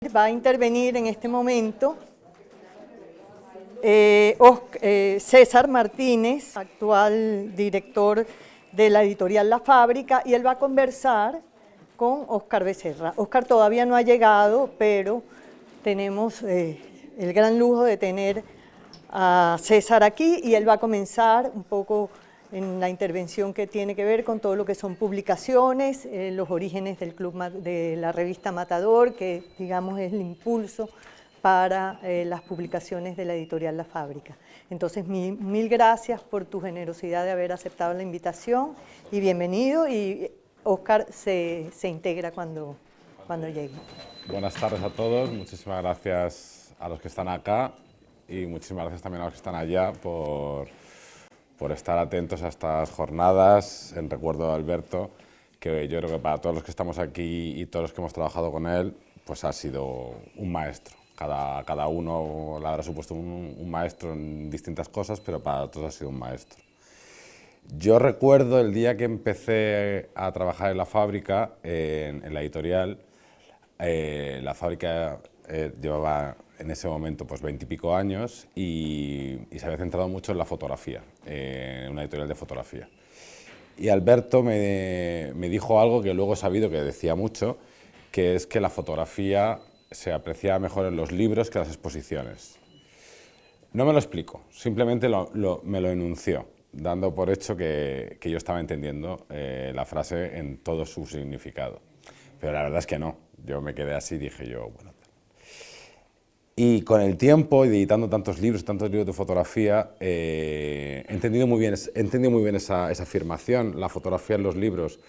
Va a intervenir en este momento César Martínez, actual director de la editorial La Fábrica, y él va a conversar con Óscar Becerra. Óscar todavía no ha llegado, pero tenemos el gran lujo de tener a César aquí y él va a comenzar un poco en la intervención que tiene que ver con todo lo que son publicaciones, los orígenes del club de la revista Matador, que digamos es el impulso para las publicaciones de la editorial La Fábrica. Entonces, mil gracias por tu generosidad de haber aceptado la invitación y bienvenido, y Óscar se integra cuando llegue. Buenas tardes a todos, muchísimas gracias a los que están acá y muchísimas gracias también a los que están allá por estar atentos a estas jornadas en recuerdo de Alberto, que yo creo que para todos los que estamos aquí y todos los que hemos trabajado con él, pues ha sido un maestro. Cada uno le habrá supuesto un maestro en distintas cosas, pero para todos ha sido un maestro. Yo recuerdo el día que empecé a trabajar en La Fábrica, en la editorial. La Fábrica llevaba en ese momento pues 20 y pico años y se había centrado mucho en la fotografía, en una editorial de fotografía. Y Alberto me dijo algo que luego he sabido que decía mucho, que es que la fotografía se aprecia mejor en los libros que en las exposiciones. No me lo explico, simplemente me lo enunció, dando por hecho que yo estaba entendiendo la frase en todo su significado. Pero la verdad es que no, yo me quedé así y dije yo, bueno. Y con el tiempo, y editando tantos libros de fotografía, he entendido muy bien esa afirmación, la fotografía en los libros,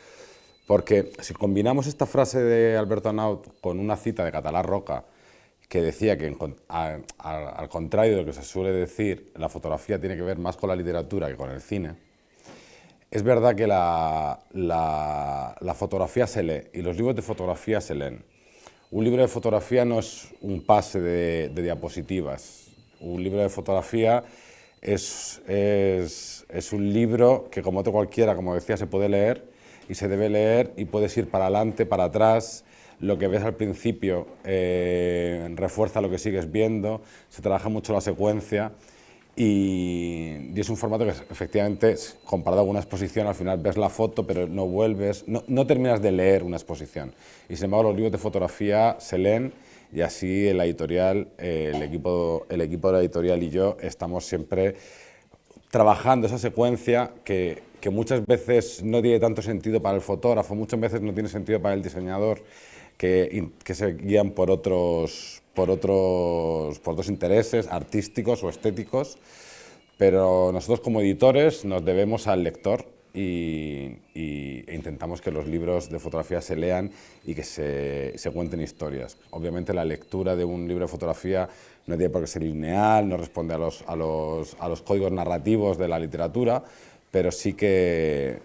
porque si combinamos esta frase de Alberto Anaut con una cita de Català Roca, que decía que al contrario de lo que se suele decir, la fotografía tiene que ver más con la literatura que con el cine. Es verdad que la fotografía se lee y los libros de fotografía se leen. Un libro de fotografía no es un pase de diapositivas. Un libro de fotografía es un libro que, como otro cualquiera, como decía, se puede leer y se debe leer y puedes ir para adelante, para atrás. Lo que ves al principio refuerza lo que sigues viendo, se trabaja mucho la secuencia. Y es un formato que efectivamente, comparado con una exposición, al final ves la foto, pero no vuelves, no terminas de leer una exposición. Y sin embargo los libros de fotografía se leen y así en la editorial, el equipo de la editorial y yo estamos siempre trabajando esa secuencia que muchas veces no tiene tanto sentido para el fotógrafo, muchas veces no tiene sentido para el diseñador, que se guían por otros intereses artísticos o estéticos, pero nosotros como editores nos debemos al lector e intentamos que los libros de fotografía se lean y que se cuenten historias. Obviamente la lectura de un libro de fotografía no tiene por qué ser lineal, no responde a los códigos narrativos de la literatura, pero sí que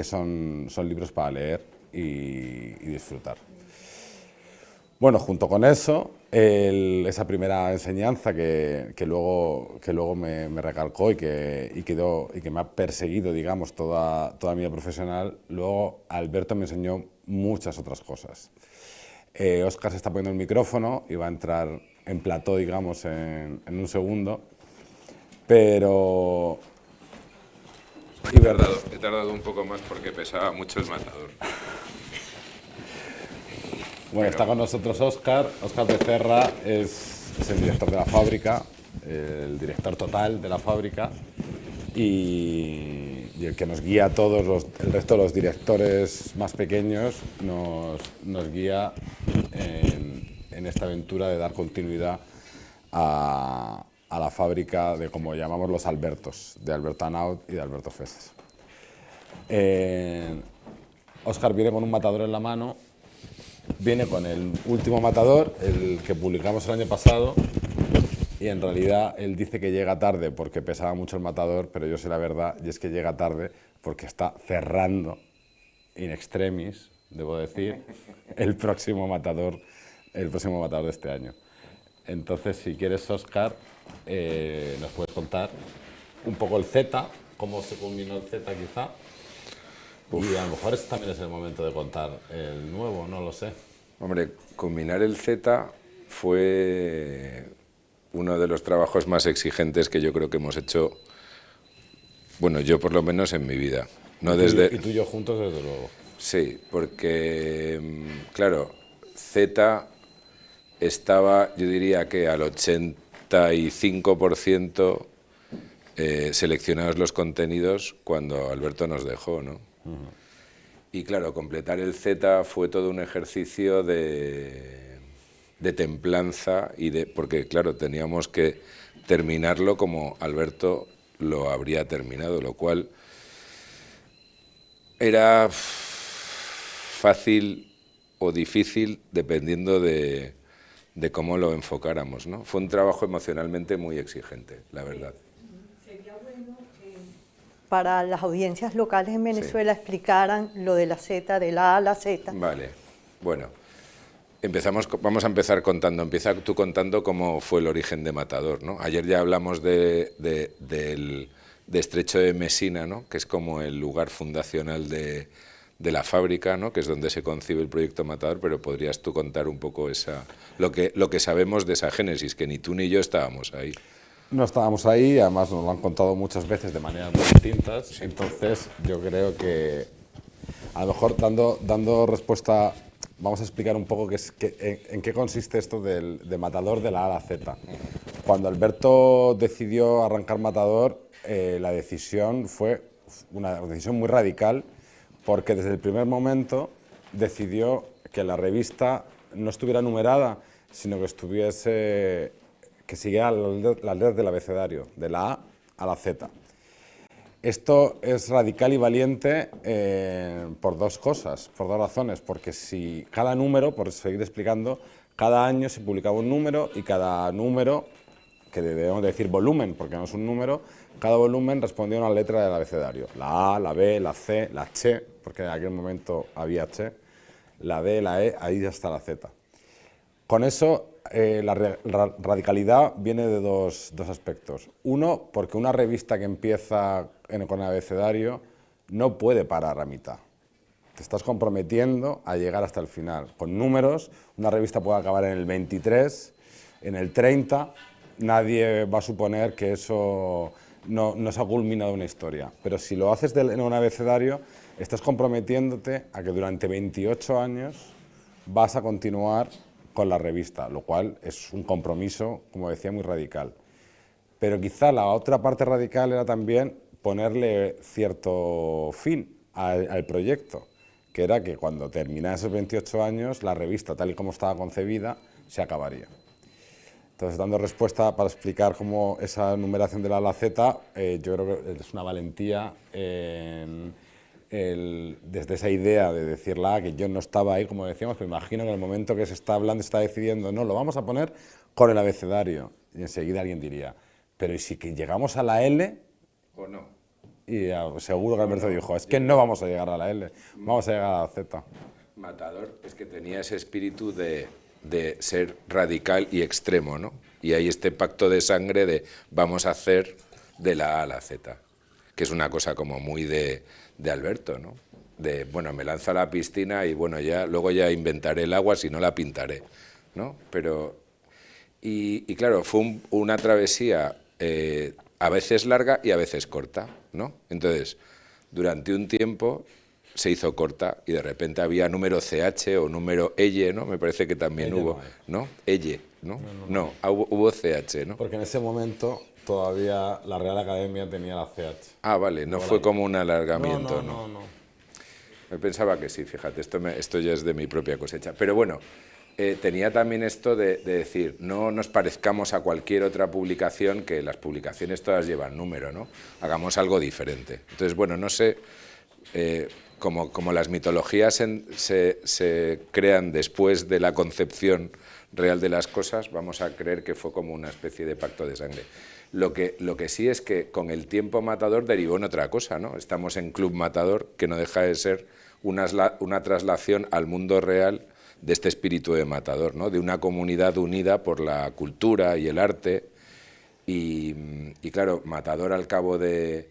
son libros para leer y disfrutar. Bueno, junto con eso, esa primera enseñanza que luego me recalcó y que me ha perseguido, digamos, toda mi vida profesional, luego Alberto me enseñó muchas otras cosas. Óscar se está poniendo el micrófono y va a entrar en plató, digamos, en un segundo, pero... He tardado un poco más porque pesaba mucho el Matador. Bueno, está con nosotros Óscar Becerra, es el director de La Fábrica, el director total de La Fábrica y el que nos guía a todos el resto de los directores más pequeños, nos guía en esta aventura de dar continuidad a La Fábrica de, como llamamos, los Albertos, de Alberto Anaut y de Alberto Fesas. Óscar viene con un matador en la mano. Viene con el último Matador, el que publicamos el año pasado, y en realidad él dice que llega tarde porque pesaba mucho el Matador, pero yo sé la verdad, y es que llega tarde porque está cerrando in extremis, debo decir, el próximo Matador de este año. Entonces, si quieres, Óscar, nos puedes contar un poco el Z, cómo se culminó el Z quizá. Y a lo mejor también es el momento de contar el nuevo, no lo sé. Hombre, combinar el Z fue uno de los trabajos más exigentes que yo creo que hemos hecho, bueno, yo por lo menos en mi vida. No Y tú y yo juntos, desde luego. Sí, porque, claro, Z estaba, yo diría que al 85% seleccionados los contenidos cuando Alberto nos dejó, ¿no? Y claro, completar el Z fue todo un ejercicio de templanza porque claro, teníamos que terminarlo como Alberto lo habría terminado, lo cual era fácil o difícil dependiendo de cómo lo enfocáramos, ¿no? Fue un trabajo emocionalmente muy exigente, la verdad. Para las audiencias locales en Venezuela explicaran lo de la Z, de la A a la Z. Vale, bueno, vamos a empezar contando, empieza tú contando cómo fue el origen de Matador, ¿no? Ayer ya hablamos del Estrecho de Mesina, ¿no? Que es como el lugar fundacional de la fábrica, ¿no? Que es donde se concibe el proyecto Matador, pero podrías tú contar un poco lo que sabemos de esa génesis, que ni tú ni yo estábamos ahí. No estábamos ahí, además nos lo han contado muchas veces de maneras muy distintas, sí. Entonces yo creo que a lo mejor dando respuesta, vamos a explicar un poco en qué consiste esto de Matador de la A a la Z. Cuando Alberto decidió arrancar Matador, la decisión fue una decisión muy radical, porque desde el primer momento decidió que la revista no estuviera numerada, sino que siguiera las letras del abecedario, de la A a la Z. Esto es radical y valiente por dos cosas, por dos razones, porque si cada número, por seguir explicando, cada año se publicaba un número y cada número, que debemos decir volumen, porque no es un número, cada volumen respondía a una letra del abecedario. La A, la B, la C, la Ch, porque en aquel momento había Ch, la D, la E, ahí ya está la Z. Con eso, la radicalidad viene de dos aspectos. Uno, porque una revista que empieza con el abecedario no puede parar a mitad. Te estás comprometiendo a llegar hasta el final. Con números, una revista puede acabar en el 23, en el 30, nadie va a suponer que eso no se ha culminado una historia. Pero si lo haces en un abecedario, estás comprometiéndote a que durante 28 años vas a continuar con la revista, lo cual es un compromiso, como decía, muy radical. Pero quizá la otra parte radical era también ponerle cierto fin al proyecto, que era que cuando terminara esos 28 años, la revista, tal y como estaba concebida, se acabaría. Entonces, dando respuesta para explicar cómo esa numeración de la A a la Z, yo creo que es una valentía desde esa idea de decirla, que yo no estaba ahí, como decíamos, pero imagino que en el momento que se está hablando, está decidiendo, no, lo vamos a poner con el abecedario. Y enseguida alguien diría, pero ¿y si que llegamos a la L? ¿O no? Y seguro que Alberto dijo, es que no vamos a llegar a la L, vamos a llegar a la Z. Matador es que tenía ese espíritu de ser radical y extremo, ¿no? Y hay este pacto de sangre de vamos a hacer de la A a la Z, que es una cosa como muy de Alberto, ¿no? De, bueno, me lanzo a la piscina y bueno, luego ya inventaré el agua, si no la pintaré, ¿no? Pero, y claro, fue una travesía a veces larga y a veces corta, ¿no? Entonces, durante un tiempo se hizo corta y de repente había número CH o número EYE, ¿no? Me parece que también hubo, ¿no? EYE, ¿no? No, hubo CH, ¿no? Porque en ese momento todavía la Real Academia tenía la CH. Ah, vale, no fue como un alargamiento, ¿no? No. Me pensaba que sí, fíjate, esto ya es de mi propia cosecha. Pero bueno, tenía también esto de decir, no nos parezcamos a cualquier otra publicación, que las publicaciones todas llevan número, ¿no? Hagamos algo diferente. Entonces, bueno, no sé, como las mitologías se crean después de la concepción real de las cosas, vamos a creer que fue como una especie de pacto de sangre. Lo que sí es que con el tiempo Matador derivó en otra cosa, ¿no? Estamos en Club Matador, que no deja de ser una traslación al mundo real de este espíritu de Matador, ¿no? De una comunidad unida por la cultura y el arte. Y claro, Matador al cabo de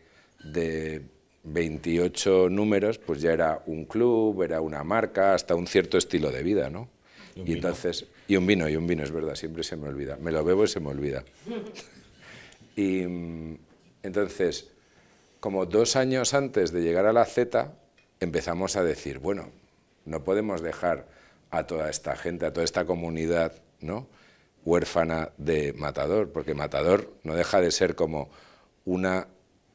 28 números, pues ya era un club, era una marca, hasta un cierto estilo de vida, ¿no? Y entonces, y un vino, es verdad, siempre se me olvida. Me lo bebo y se me olvida. Y entonces, como 2 años antes de llegar a la Z, empezamos a decir, bueno, no podemos dejar a toda esta gente, a toda esta comunidad, ¿no?, huérfana de Matador, porque Matador no deja de ser como una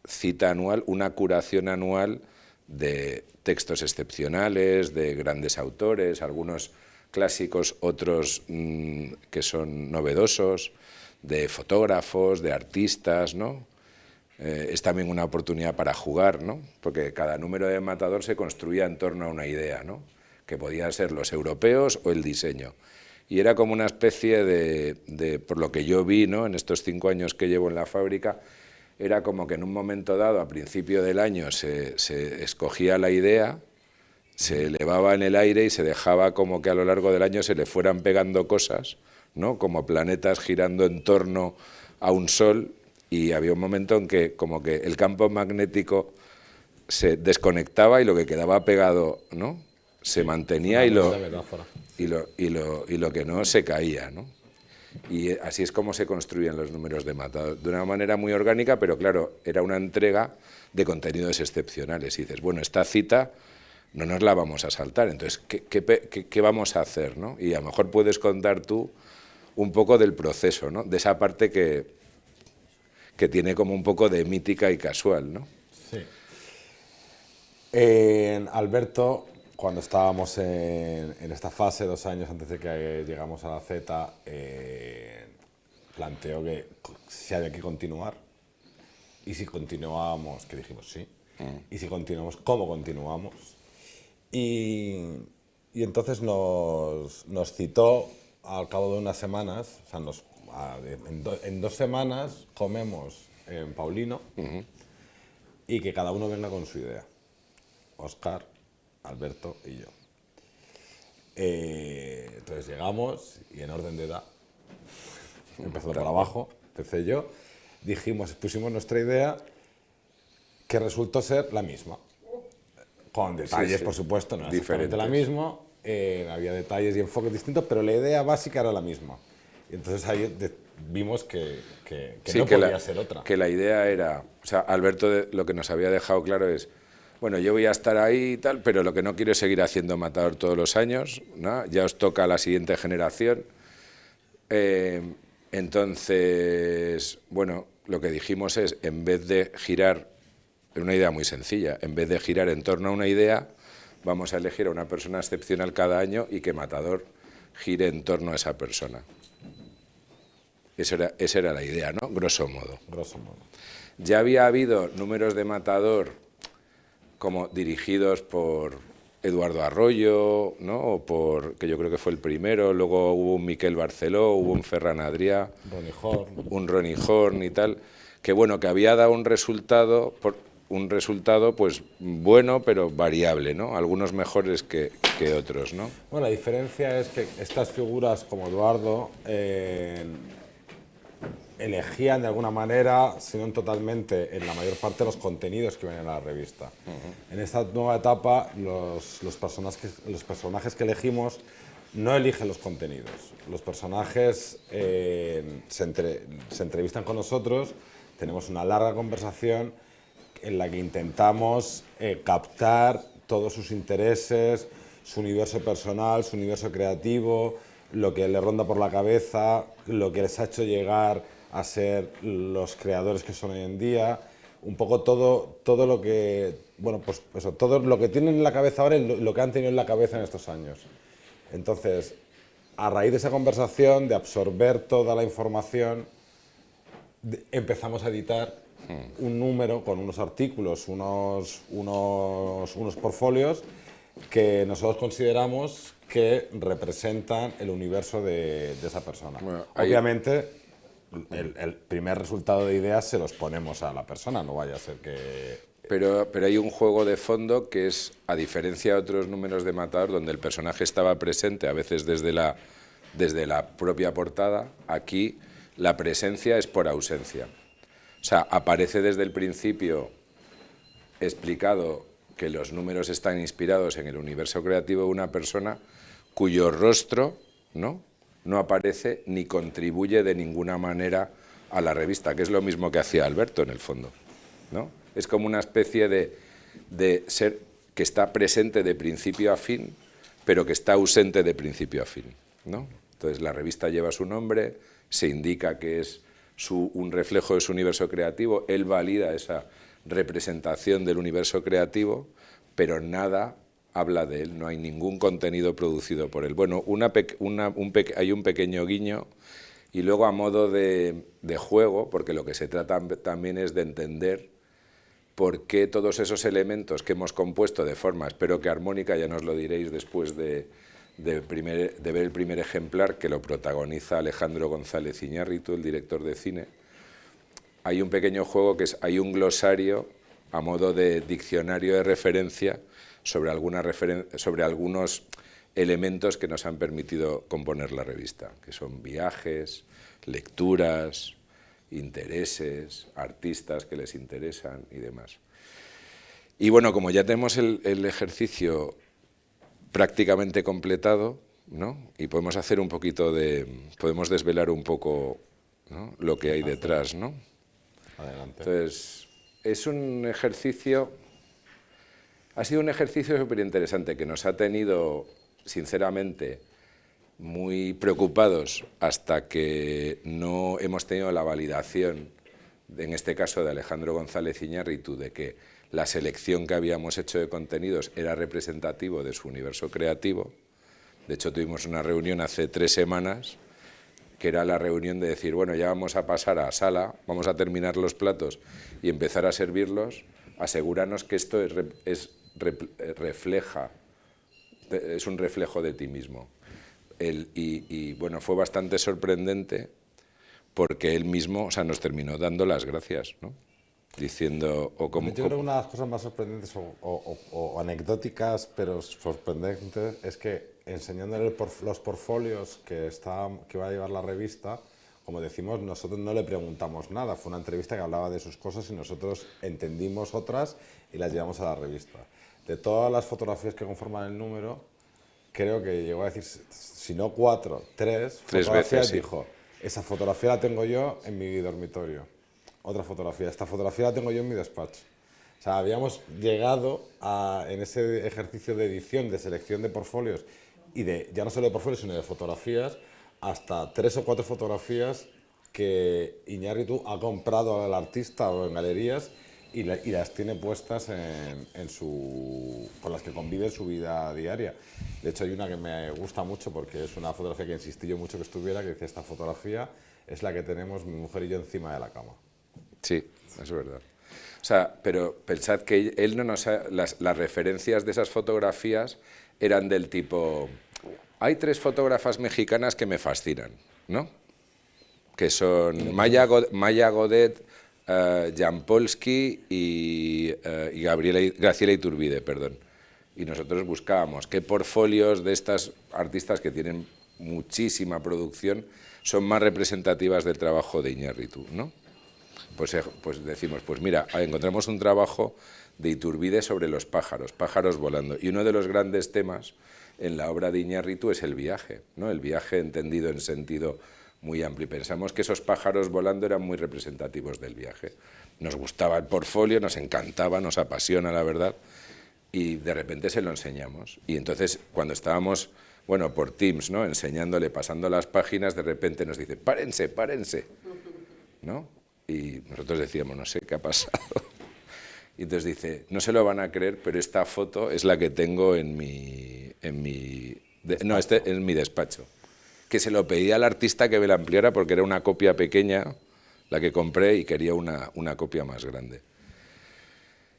cita anual, una curación anual de textos excepcionales, de grandes autores, algunos clásicos, otros que son novedosos, de fotógrafos, de artistas, ¿no? Es también una oportunidad para jugar, ¿no? Porque cada número de Matador se construía en torno a una idea, ¿no?, que podían ser los europeos o el diseño. Y era como una especie de por lo que yo vi, ¿no?, en estos 5 años que llevo en la fábrica, era como que en un momento dado, a principio del año, se escogía la idea, se elevaba en el aire y se dejaba como que a lo largo del año se le fueran pegando cosas, ¿no?, como planetas girando en torno a un sol, y había un momento en que como que el campo magnético se desconectaba y lo que quedaba pegado, ¿no?, se mantenía, y lo que no se caía, ¿no? Y así es como se construían los números de Matador, de una manera muy orgánica, pero claro, era una entrega de contenidos excepcionales. Y dices, bueno, esta cita no nos la vamos a saltar, entonces, ¿qué vamos a hacer, ¿no? Y a lo mejor puedes contar tú un poco del proceso, ¿no?, de esa parte que tiene como un poco de mítica y casual, ¿no? Sí. Alberto, cuando estábamos en esta fase, 2 años antes de que llegamos a la Z, planteó que si había que continuar, y si continuábamos, que dijimos sí, y si continuamos, ¿cómo continuamos? Y entonces nos citó al cabo de unas semanas, o sea, en 2 semanas comemos en Paulino, y que cada uno venga con su idea. Óscar, Alberto y yo. Entonces llegamos y en orden de edad, empezó por abajo, empecé yo, pusimos nuestra idea, que resultó ser la misma. Con detalles, sí. Por supuesto, no era exactamente la misma, había detalles y enfoques distintos, pero la idea básica era la misma. Y entonces ahí vimos que no podía ser otra. Que la idea era, o sea, Alberto lo que nos había dejado claro es, bueno, yo voy a estar ahí y tal, pero lo que no quiero es seguir haciendo Matador todos los años, ¿no? Ya os toca a la siguiente generación. Entonces, bueno, lo que dijimos es, en vez de girar, una idea muy sencilla, en vez de girar en torno a una idea, vamos a elegir a una persona excepcional cada año y que Matador gire en torno a esa persona. Esa era la idea, ¿no? Grosso modo. Grosso modo. Ya había habido números de Matador como dirigidos por Eduardo Arroyo, ¿no?, que yo creo que fue el primero, luego hubo un Miquel Barceló, hubo un Ferran Adrià, un Ronnie Horn y tal, que bueno, que había dado un resultado pues bueno, pero variable, ¿no? Algunos mejores que otros, ¿no? Bueno, la diferencia es que estas figuras como Eduardo elegían de alguna manera, si no totalmente, en la mayor parte los contenidos que venían a la revista. En esta nueva etapa, los personajes que elegimos no eligen los contenidos. Los personajes se entrevistan con nosotros, tenemos una larga conversación en la que intentamos captar todos sus intereses, su universo personal, su universo creativo, lo que le ronda por la cabeza, lo que les ha hecho llegar a ser los creadores que son hoy en día, un poco todo lo que, bueno, pues eso, todo lo que tienen en la cabeza ahora y lo que han tenido en la cabeza en estos años. Entonces, a raíz de esa conversación, de absorber toda la información, empezamos a editar un número con unos artículos, unos portfolios que nosotros consideramos que representan el universo de esa persona. Bueno, obviamente, el primer resultado de ideas se los ponemos a la persona, no vaya a ser que... Pero hay un juego de fondo que es, a diferencia de otros números de Matador, donde el personaje estaba presente, a veces desde la propia portada, aquí la presencia es por ausencia. O sea, aparece desde el principio explicado que los números están inspirados en el universo creativo de una persona cuyo rostro ¿no? No aparece ni contribuye de ninguna manera a la revista, que es lo mismo que hacía Alberto en el fondo, ¿no? Es como una especie de ser que está presente de principio a fin, pero que está ausente de principio a fin, ¿no? Entonces la revista lleva su nombre, se indica que es un reflejo de su universo creativo, él valida esa representación del universo creativo, pero nada habla de él, no hay ningún contenido producido por él. Bueno, hay un pequeño guiño, y luego a modo de juego, porque lo que se trata también es de entender por qué todos esos elementos que hemos compuesto de forma, espero que armónica, ya nos lo diréis después de ver el primer ejemplar, que lo protagoniza Alejandro González Iñárritu, el director de cine. Hay un pequeño juego que hay un glosario a modo de diccionario de referencia sobre algunos elementos que nos han permitido componer la revista, que son viajes, lecturas, intereses, artistas que les interesan y demás. Y bueno, como ya tenemos el ejercicio prácticamente completado, ¿no? Y podemos hacer un poquito podemos desvelar un poco, ¿no?, lo que hay detrás, ¿no? Adelante. Entonces, es un ejercicio, ha sido un ejercicio súper interesante que nos ha tenido, sinceramente, muy preocupados hasta que no hemos tenido la validación, en este caso de Alejandro González Iñárritu, de que la selección que habíamos hecho de contenidos era representativo de su universo creativo. De hecho, tuvimos una reunión hace 3 semanas, que era la reunión de decir, bueno, ya vamos a pasar a sala, vamos a terminar los platos y empezar a servirlos, asegurarnos que esto es un reflejo de ti mismo. Y bueno, fue bastante sorprendente porque él mismo, o sea, nos terminó dando las gracias, ¿no? Diciendo... Yo creo que una de las cosas más sorprendentes o anecdóticas, pero sorprendentes, es que enseñándole los portfolios que va a llevar la revista, como decimos, nosotros no le preguntamos nada, fue una entrevista que hablaba de sus cosas y nosotros entendimos otras y las llevamos a la revista. De todas las fotografías que conforman el número, creo que llegó a decir, si no 4, 3 fotografías, veces, sí. Dijo, esa fotografía la tengo yo en mi dormitorio. Otra fotografía, esta fotografía la tengo yo en mi despacho. O sea, habíamos llegado en ese ejercicio de edición, de selección de portfolios, y ya no solo de portfolios, sino de fotografías, hasta 3 o 4 fotografías que Iñárritu ha comprado al artista o en galerías y las tiene puestas con las que convive en su vida diaria. De hecho, hay una que me gusta mucho porque es una fotografía que insistí yo mucho que estuviera, que dice, esta fotografía es la que tenemos mi mujer y yo encima de la cama. Sí, es verdad. O sea, pero pensad que él no nos las referencias de esas fotografías eran del tipo, hay 3 fotógrafas mexicanas que me fascinan, ¿no? Que son Maya Godet, Jan Polsky y Graciela Iturbide, perdón. Y nosotros buscábamos qué portfolios de estas artistas que tienen muchísima producción son más representativas del trabajo de Iñárritu, ¿no? Pues decimos, pues mira, encontramos un trabajo de Iturbide sobre los pájaros volando. Y uno de los grandes temas en la obra de Iñárritu es el viaje, ¿no? El viaje entendido en sentido muy amplio. Y pensamos que esos pájaros volando eran muy representativos del viaje. Nos gustaba el portfolio, nos encantaba, nos apasiona, la verdad, y de repente se lo enseñamos. Y entonces, cuando estábamos, bueno, por Teams, ¿no?, enseñándole, pasando las páginas, de repente nos dice, párense, ¿no? Y nosotros decíamos, no sé qué ha pasado. Y entonces dice, no se lo van a creer, pero esta foto es la que tengo en mi despacho. Que se lo pedí al artista que me la ampliara porque era una copia pequeña, la que compré, y quería una copia más grande.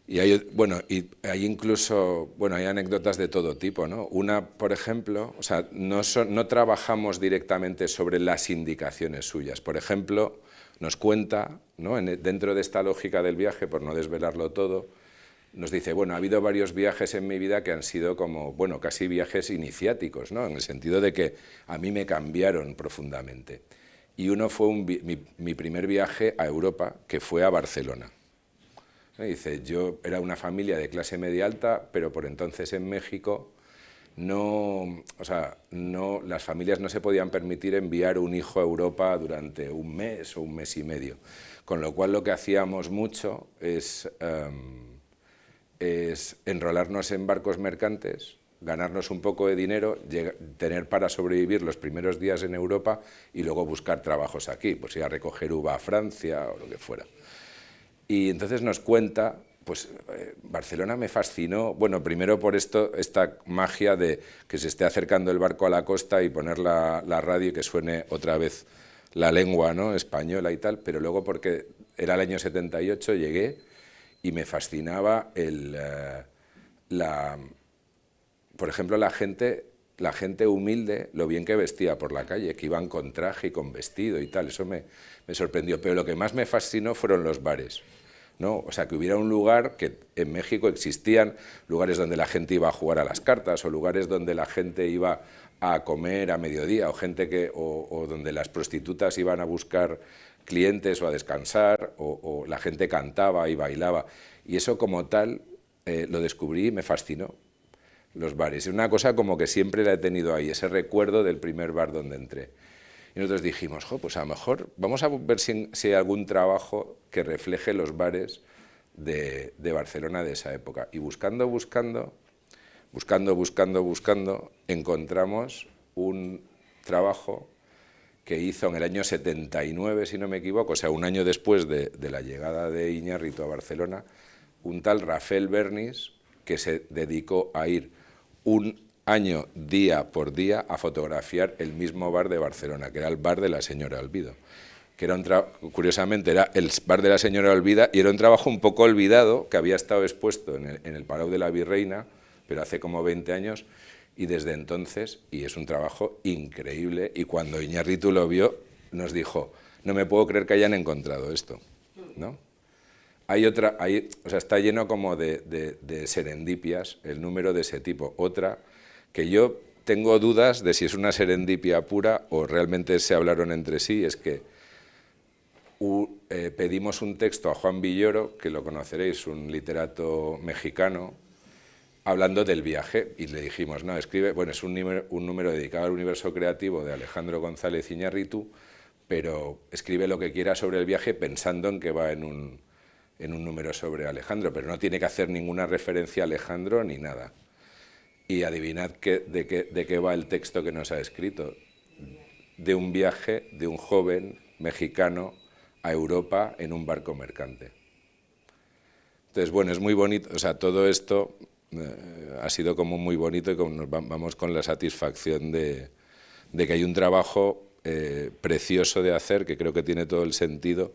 Y hay incluso, bueno, hay anécdotas de todo tipo, ¿no? Una, por ejemplo, o sea, no trabajamos directamente sobre las indicaciones suyas. Por ejemplo, nos cuenta, ¿no?, dentro de esta lógica del viaje, por no desvelarlo todo, nos dice, bueno, ha habido varios viajes en mi vida que han sido como, bueno, casi viajes iniciáticos, ¿no?, en el sentido de que a mí me cambiaron profundamente. Y uno fue mi primer viaje a Europa, que fue a Barcelona. Dice, yo era una familia de clase media alta, pero por entonces en México no, o sea, no, las familias no se podían permitir enviar un hijo a Europa durante un mes o un mes y medio. Con lo cual lo que hacíamos mucho es enrolarnos en barcos mercantes, ganarnos un poco de dinero, tener para sobrevivir los primeros días en Europa y luego buscar trabajos aquí, pues ir a recoger uva a Francia o lo que fuera. Y entonces nos cuenta, pues Barcelona me fascinó, bueno, primero por esta magia de que se esté acercando el barco a la costa y poner la radio y que suene otra vez la lengua, ¿no?, española y tal, pero luego porque era el año 78, llegué y me fascinaba por ejemplo, la gente humilde, lo bien que vestía por la calle, que iban con traje y con vestido y tal, eso me sorprendió. Pero lo que más me fascinó fueron los bares, ¿no? O sea, que hubiera un lugar, que en México existían lugares donde la gente iba a jugar a las cartas, o lugares donde la gente iba a comer a mediodía, o donde las prostitutas iban a buscar clientes o a descansar, o la gente cantaba y bailaba. Y eso como tal lo descubrí y me fascinó, los bares. Es una cosa como que siempre la he tenido ahí, ese recuerdo del primer bar donde entré. Y nosotros dijimos, pues a lo mejor vamos a ver si hay algún trabajo que refleje los bares de Barcelona de esa época. Y buscando, encontramos un trabajo que hizo en el año 79, si no me equivoco, o sea, un año después de la llegada de Iñárritu a Barcelona, un tal Rafael Bernis, que se dedicó a ir un año, día por día, a fotografiar el mismo bar de Barcelona, que era el bar de la señora Olvido, que era curiosamente era el bar de la señora Olvida, y era un trabajo un poco olvidado, que había estado expuesto en el Palau de la Virreina, pero hace como 20 años, y desde entonces, y es un trabajo increíble, y cuando Iñárritu lo vio, nos dijo, no me puedo creer que hayan encontrado esto, ¿no? O sea, está lleno como de serendipias, el número de ese tipo. Otra, que yo tengo dudas de si es una serendipia pura o realmente se hablaron entre sí, es que pedimos un texto a Juan Villoro, que lo conoceréis, un literato mexicano, hablando del viaje, y le dijimos, no, escribe, bueno, es un número dedicado al universo creativo de Alejandro González Iñárritu, pero escribe lo que quiera sobre el viaje pensando en que va en un número sobre Alejandro, pero no tiene que hacer ninguna referencia a Alejandro ni nada. Y adivinad de qué va el texto que nos ha escrito. De un viaje de un joven mexicano a Europa en un barco mercante. Entonces, bueno, es muy bonito, o sea, todo esto ha sido como muy bonito y nos vamos con la satisfacción de que hay un trabajo precioso de hacer, que creo que tiene todo el sentido,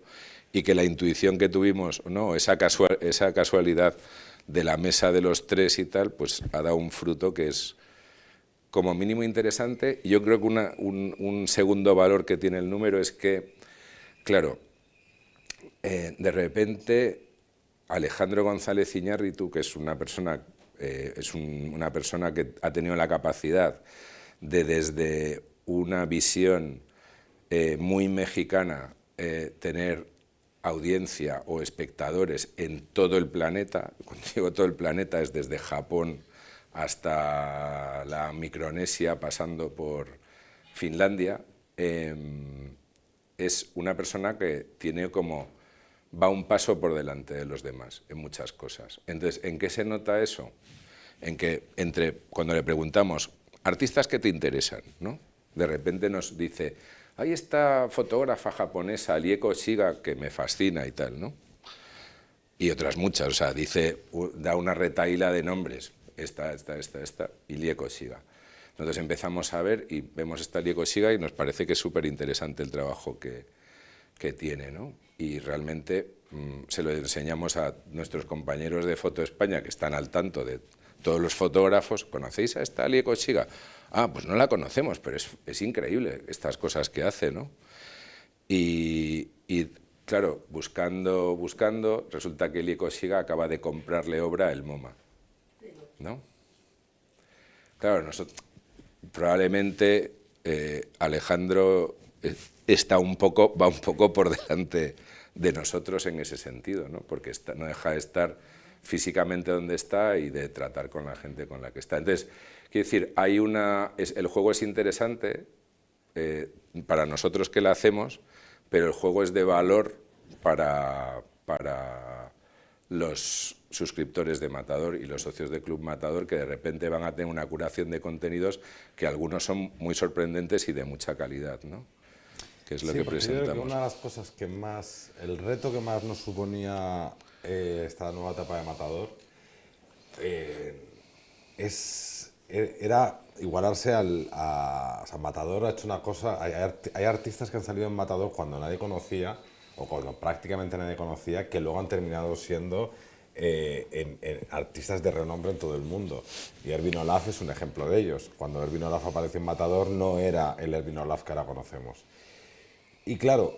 y que la intuición que tuvimos, no, esa casualidad de la mesa de los tres y tal, pues ha dado un fruto que es como mínimo interesante. Y yo creo que un segundo valor que tiene el número es que, claro, de repente Alejandro González Iñárritu, que es una persona que ha tenido la capacidad de, desde una visión muy mexicana, tener audiencia o espectadores en todo el planeta. Cuando digo todo el planeta es desde Japón hasta la Micronesia, pasando por Finlandia. Es una persona que va un paso por delante de los demás en muchas cosas. Entonces, ¿en qué se nota eso? En que cuando le preguntamos, artistas que te interesan, ¿no? De repente nos dice, hay esta fotógrafa japonesa, Lieko Shiga, que me fascina y tal, ¿no? Y otras muchas, o sea, da una retahíla de nombres, esta, y Lieko Shiga. Nosotros empezamos a ver y vemos esta Lieko Shiga y nos parece que es súper interesante el trabajo que tiene, ¿no? Y realmente se lo enseñamos a nuestros compañeros de Foto España, que están al tanto de todos los fotógrafos. ¿Conocéis a esta Lieko Shiga? Ah, pues no la conocemos, pero es increíble estas cosas que hace, ¿no? Y claro, buscando, resulta que Lieko Shiga acaba de comprarle obra a el MoMA, ¿no? Claro, probablemente Alejandro va un poco por delante de nosotros en ese sentido, ¿no? Porque no deja de estar físicamente donde está y de tratar con la gente con la que está. Entonces, quiero decir, el juego es interesante para nosotros que lo hacemos, pero el juego es de valor para los suscriptores de Matador y los socios de Club Matador, que de repente van a tener una curación de contenidos que algunos son muy sorprendentes y de mucha calidad, ¿no? Que es lo que presentamos. Yo creo que una de las cosas que más, el reto que más nos suponía esta nueva etapa de Matador era igualarse o sea, Matador ha hecho una cosa, hay artistas que han salido en Matador cuando nadie conocía, o cuando prácticamente nadie conocía, que luego han terminado siendo artistas de renombre en todo el mundo. Y Erwin Olaf es un ejemplo de ellos. Cuando Erwin Olaf apareció en Matador no era el Erwin Olaf que ahora conocemos. Y claro,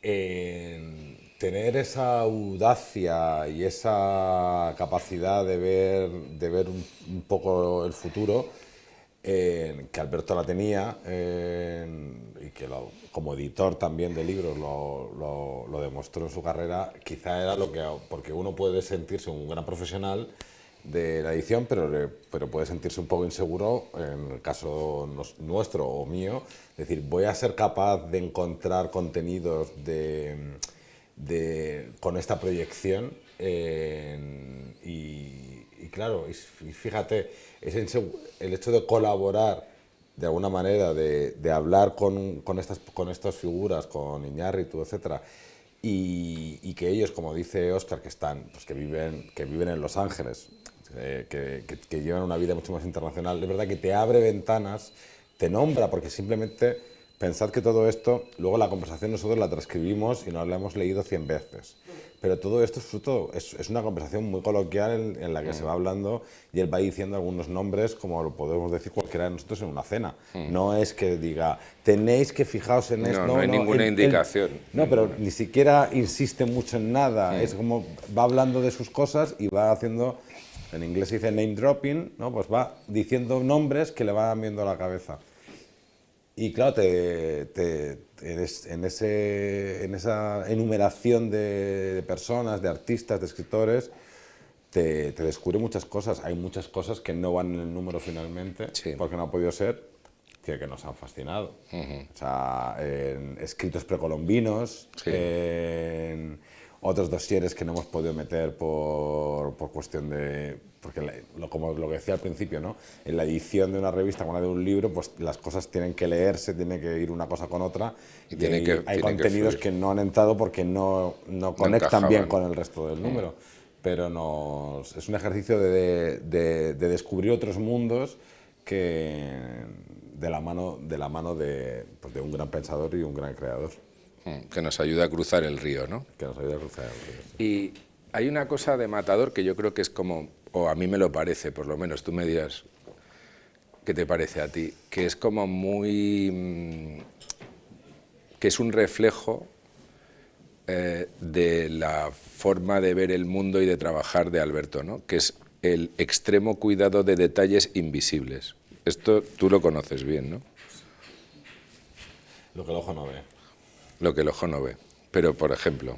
tener esa audacia y esa capacidad de ver un poco el futuro, que Alberto la tenía, y que como editor también de libros lo demostró en su carrera, quizá era porque uno puede sentirse un gran profesional de la edición, pero puede sentirse un poco inseguro, en el caso nuestro o mío, es decir, voy a ser capaz de encontrar contenidos con esta proyección, y claro, y fíjate, el hecho de colaborar de alguna manera, de hablar con estas figuras, con Iñárritu, etcétera, y que ellos, como dice Óscar, que viven en Los Ángeles, que llevan una vida mucho más internacional, es verdad que te abre ventanas, te nombra, porque simplemente pensad que todo esto, luego la conversación nosotros la transcribimos y nos la hemos leído 100 veces. Pero todo esto es una conversación muy coloquial en la que se va hablando y él va diciendo algunos nombres, como lo podemos decir cualquiera de nosotros en una cena. No es que diga, tenéis que fijaos en esto. No hay ninguna indicación. No, pero ni siquiera insiste mucho en nada. Es como va hablando de sus cosas y va haciendo, en inglés se dice name dropping, ¿no? Pues va diciendo nombres que le van viendo a la cabeza. Y claro, en esa enumeración de personas, de artistas, de escritores, te descubre muchas cosas. Hay muchas cosas que no van en el número finalmente, sí, porque no ha podido ser, que nos han fascinado. O sea, en escritos precolombinos, sí, en otros dosieres que no hemos podido meter por cuestión de... Porque como lo que decía al principio, ¿no? En la edición de una revista, como la de un libro, pues las cosas tienen que leerse, tiene que ir una cosa con otra, y hay contenidos que no han entrado porque no conectan bien con el resto del número. Pero es un ejercicio de descubrir otros mundos que de la mano de un gran pensador y un gran creador. Que nos ayuda a cruzar el río, ¿no? Que nos ayuda a cruzar el río. Sí. Y hay una cosa de Matador que yo creo que es como, o a mí me lo parece, por lo menos, tú me dirás qué te parece a ti, que es como que es un reflejo de la forma de ver el mundo y de trabajar de Alberto, ¿no? Que es el extremo cuidado de detalles invisibles. Esto tú lo conoces bien, ¿no? Lo que el ojo no ve. Lo que el ojo no ve. Pero, por ejemplo,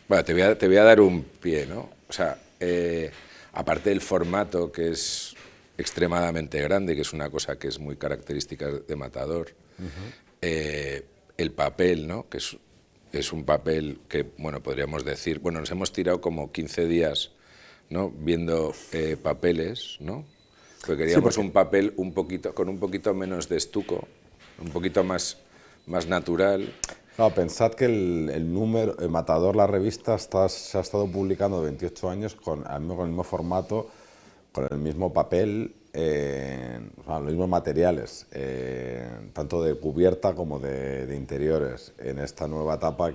bueno, te voy a dar un pie, ¿no? O sea, aparte del formato, que es extremadamente grande, que es una cosa que es muy característica de Matador, el papel, ¿no? Que es un papel que, bueno, podríamos decir, bueno, nos hemos tirado como 15 días, ¿no? Viendo papeles, ¿no? Porque queríamos un papel con un poquito menos de estuco, un poquito más natural. No, pensad que el número, Matador, la revista, se ha estado publicando 28 años con el mismo formato, con el mismo papel, los mismos materiales, tanto de cubierta como de interiores. En esta nueva etapa,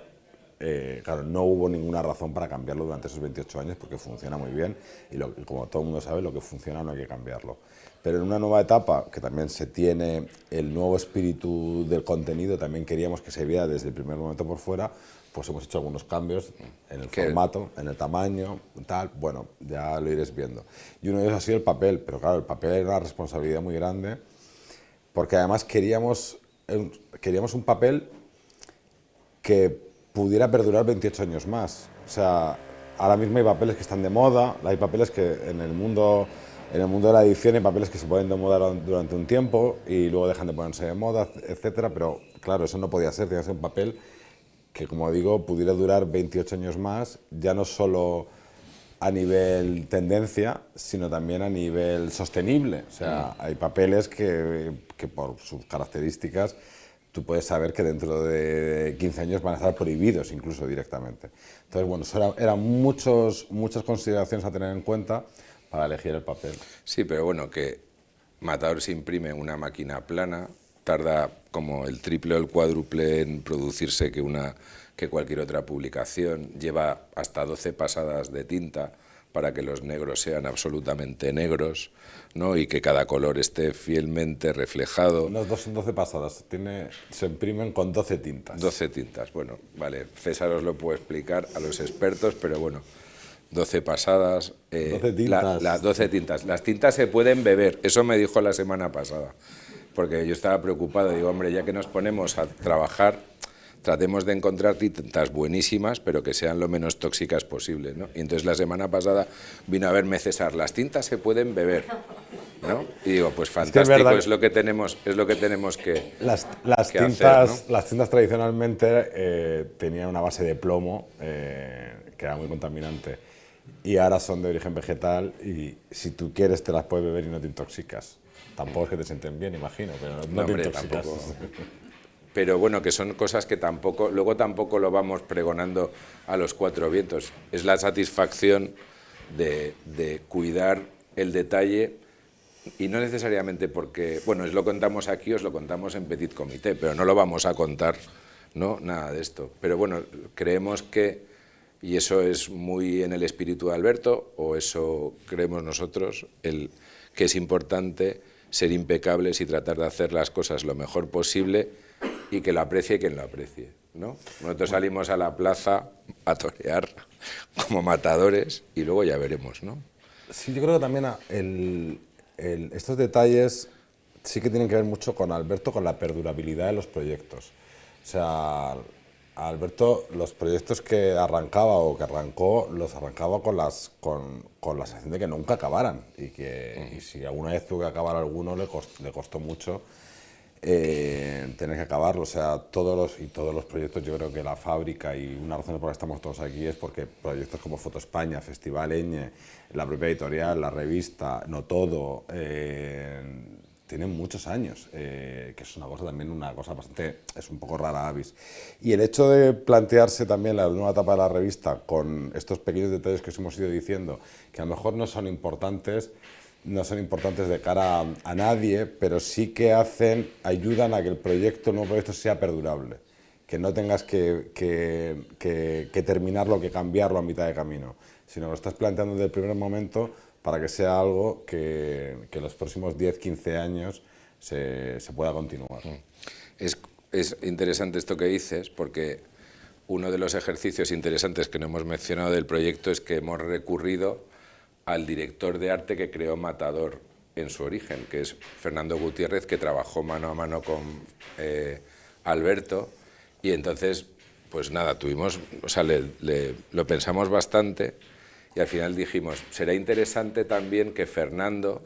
claro, no hubo ninguna razón para cambiarlo durante esos 28 años porque funciona muy bien y como todo el mundo sabe, lo que funciona no hay que cambiarlo. Pero en una nueva etapa, que también se tiene el nuevo espíritu del contenido, también queríamos que se viera desde el primer momento por fuera, pues hemos hecho algunos cambios en el formato, en el tamaño, tal, bueno, ya lo iréis viendo. Y uno de ellos ha sido el papel, pero claro, el papel era una responsabilidad muy grande, porque además queríamos un papel que pudiera perdurar 28 años más. O sea, ahora mismo hay papeles que están de moda, hay papeles que en el mundo de la edición hay papeles que se ponen de moda durante un tiempo y luego dejan de ponerse de moda, etcétera, pero claro, eso no podía ser, tenía que ser un papel que, como digo, pudiera durar 28 años más, ya no solo a nivel tendencia, sino también a nivel sostenible. O sea, hay papeles que por sus características tú puedes saber que dentro de 15 años van a estar prohibidos incluso directamente. Entonces, bueno, eran muchas consideraciones a tener en cuenta para elegir el papel. Sí, pero bueno, que Matador se imprime en una máquina plana, tarda como el triple o el cuádruple en producirse que cualquier otra publicación, lleva hasta 12 pasadas de tinta para que los negros sean absolutamente negros, ¿no? Y que cada color esté fielmente reflejado. No son 12 pasadas, se imprimen con 12 tintas. 12 tintas, bueno, vale, César os lo puede explicar a los expertos, pero bueno, 12 pasadas, 12 tintas. Las 12 tintas. Las tintas se pueden beber, eso me dijo la semana pasada, porque yo estaba preocupado, digo, hombre, ya que nos ponemos a trabajar, tratemos de encontrar tintas buenísimas, pero que sean lo menos tóxicas posible, ¿no? Y entonces la semana pasada vino a verme César, las tintas se pueden beber, ¿no? Y digo, pues fantástico, es lo que tenemos que las que tintas, hacer, ¿no? Las tintas tradicionalmente tenían una base de plomo que era muy contaminante y ahora son de origen vegetal y si tú quieres te las puedes beber y no te intoxicas. Tampoco es que te sienten bien, imagino, pero no te hombre, intoxicas. tampoco. Pero bueno, que son cosas que luego tampoco lo vamos pregonando a los cuatro vientos. Es la satisfacción de cuidar el detalle y no necesariamente porque, bueno, os lo contamos aquí, os lo contamos en Petit Comité, pero no lo vamos a contar, ¿no? Nada de esto. Pero bueno, creemos que, y eso es muy en el espíritu de Alberto, o eso creemos nosotros, que es importante ser impecables y tratar de hacer las cosas lo mejor posible y que lo aprecie quien lo aprecie, ¿no? Nosotros salimos a la plaza a torear como matadores y luego ya veremos, ¿no? Sí, yo creo que también estos detalles sí que tienen que ver mucho con Alberto, con la perdurabilidad de los proyectos. O sea, Alberto, los proyectos que arrancaba o que arrancó, los arrancaba con la sensación de que nunca acabaran y si alguna vez tuvo que acabar alguno le costó mucho tener que acabarlo. O sea, todos los proyectos, yo creo que la fábrica, y una razón por la que estamos todos aquí es porque proyectos como Foto España, Festival Eñe, la propia editorial, la revista, No Todo, tienen muchos años, que es una cosa bastante, es un poco rara avis. Y el hecho de plantearse también la nueva etapa de la revista con estos pequeños detalles que os hemos ido diciendo, que a lo mejor no son importantes de cara a nadie, pero sí que ayudan a que el nuevo proyecto sea perdurable, que no tengas que terminarlo, que cambiarlo a mitad de camino, sino que lo estás planteando desde el primer momento para que sea algo que los próximos 10, 15 años se pueda continuar. Es interesante esto que dices, porque uno de los ejercicios interesantes que no hemos mencionado del proyecto es que hemos recurrido al director de arte que creó Matador en su origen, que es Fernando Gutiérrez, que trabajó mano a mano con Alberto, y entonces, pues nada, lo pensamos bastante y al final dijimos, será interesante también que Fernando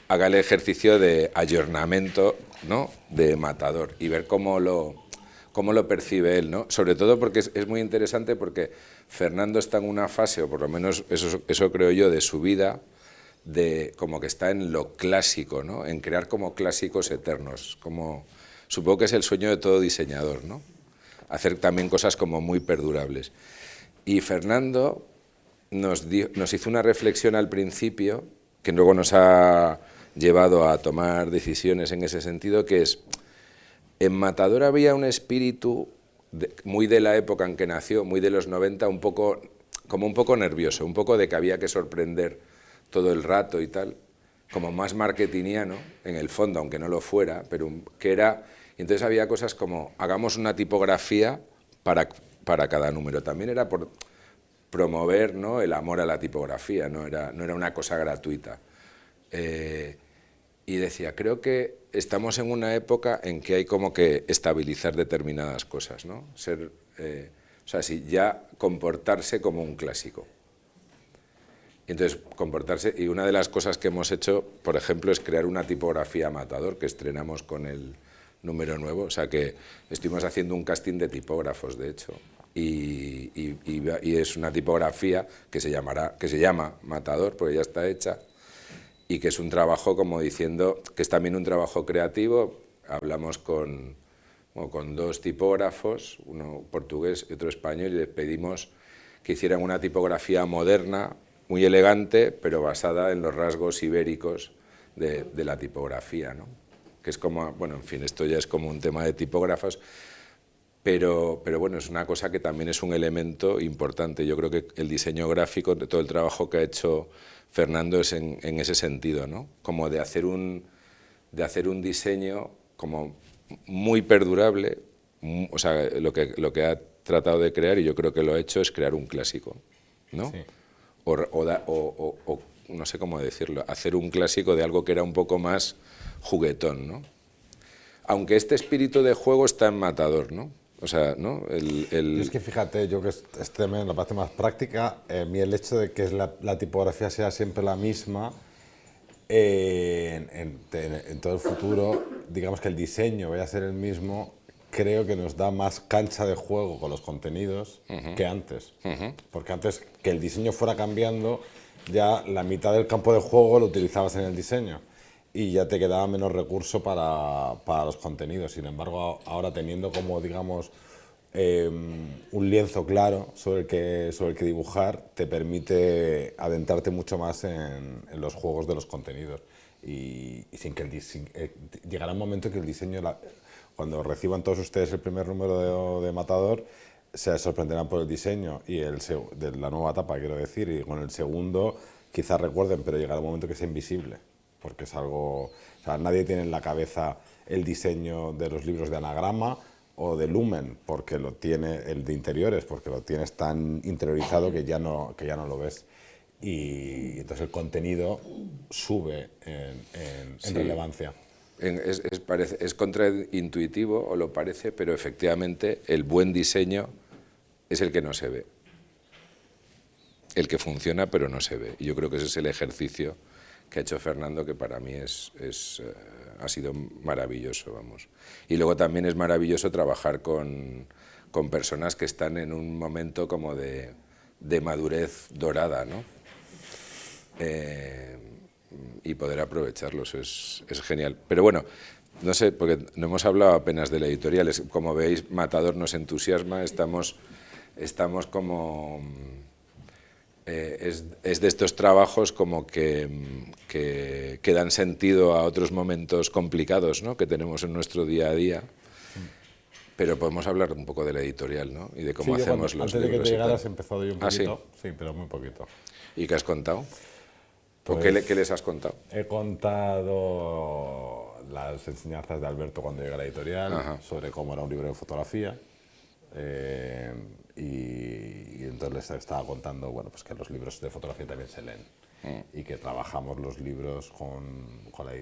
haga el ejercicio de ayornamiento, ¿no?, de Matador y ver cómo lo percibe él, ¿no? Sobre todo porque es muy interesante porque Fernando está en una fase, o por lo menos eso creo yo, de su vida, de como que está en lo clásico, ¿no? En crear como clásicos eternos, supongo que es el sueño de todo diseñador, ¿no? Hacer también cosas como muy perdurables. Y Fernando nos hizo una reflexión al principio, que luego nos ha llevado a tomar decisiones en ese sentido, que es, en Matador había un espíritu muy de la época en que nació, muy de los 90, un poco nervioso, un poco de que había que sorprender todo el rato y tal, como más marketingiano en el fondo, aunque no lo fuera, pero que era. Y entonces había cosas como, hagamos una tipografía para cada número. También era por promover, ¿no?, el amor a la tipografía, no era una cosa gratuita. Y decía, creo que estamos en una época en que hay como que estabilizar determinadas cosas, ¿no? Ya comportarse como un clásico. Y entonces comportarse, y una de las cosas que hemos hecho, por ejemplo, es crear una tipografía Matador que estrenamos con el número nuevo, o sea que estuvimos haciendo un casting de tipógrafos, de hecho, y es una tipografía que se llama Matador, porque ya está hecha, y que es un trabajo, como diciendo, que es también un trabajo creativo. Hablamos con 2 tipógrafos, uno portugués y otro español, y les pedimos que hicieran una tipografía moderna, muy elegante, pero basada en los rasgos ibéricos de la tipografía, ¿no? Que es como, bueno, en fin, esto ya es como un tema de tipógrafos, pero bueno, es una cosa que también es un elemento importante. Yo creo que el diseño gráfico, todo el trabajo que ha hecho Fernando es en ese sentido, ¿no? Como de hacer un diseño como muy perdurable, o sea, lo que ha tratado de crear, y yo creo que lo ha hecho, es crear un clásico, ¿no? Sí. O no sé cómo decirlo, hacer un clásico de algo que era un poco más juguetón, ¿no? Aunque este espíritu de juego está en Matador, ¿no? O sea, ¿no? Yo es que fíjate, yo que este me la parte más práctica, a mí el hecho de que la tipografía sea siempre la misma, en todo el futuro, digamos que el diseño vaya a ser el mismo, creo que nos da más cancha de juego con los contenidos que antes. Porque antes, que el diseño fuera cambiando, ya la mitad del campo de juego lo utilizabas en el diseño y ya te quedaba menos recurso para los contenidos. Sin embargo, ahora teniendo como, digamos, un lienzo claro sobre el que dibujar, te permite adentrarte mucho más en los juegos de los contenidos. Y sin que llegará un momento que el diseño, cuando reciban todos ustedes el primer número de Matador, se sorprenderán por el diseño y de la nueva etapa, quiero decir, y con el segundo quizás recuerden, pero llegará un momento que sea invisible, porque es algo, o sea, nadie tiene en la cabeza el diseño de los libros de anagrama o de Lumen, porque lo tiene, el de interiores, porque lo tienes tan interiorizado que ya no lo ves. Y entonces el contenido sube en relevancia. Es contraintuitivo, o lo parece, pero efectivamente el buen diseño es el que no se ve. El que funciona pero no se ve. Y yo creo que ese es el ejercicio que ha hecho Fernando, que para mí ha sido maravilloso, vamos. Y luego también es maravilloso trabajar con personas que están en un momento como de madurez dorada, ¿no? Y poder aprovecharlos es genial. Pero bueno, no sé, porque no hemos hablado apenas de la editorial. Como veis, Matador nos entusiasma, estamos como... es de estos trabajos como que dan sentido a otros momentos complicados, ¿no?, que tenemos en nuestro día a día. Pero podemos hablar un poco de la editorial, ¿no?, y de cómo hacemos los libros. Antes de que te llegaras he empezado yo un poquito. ¿Ah, sí? Sí, pero muy poquito. ¿Y qué has contado? Pues, ¿Qué les has contado? He contado las enseñanzas de Alberto cuando llega a la editorial, sobre cómo era un libro de fotografía. Y entonces les estaba contando, bueno, pues que los libros de fotografía también se leen y que trabajamos los libros con la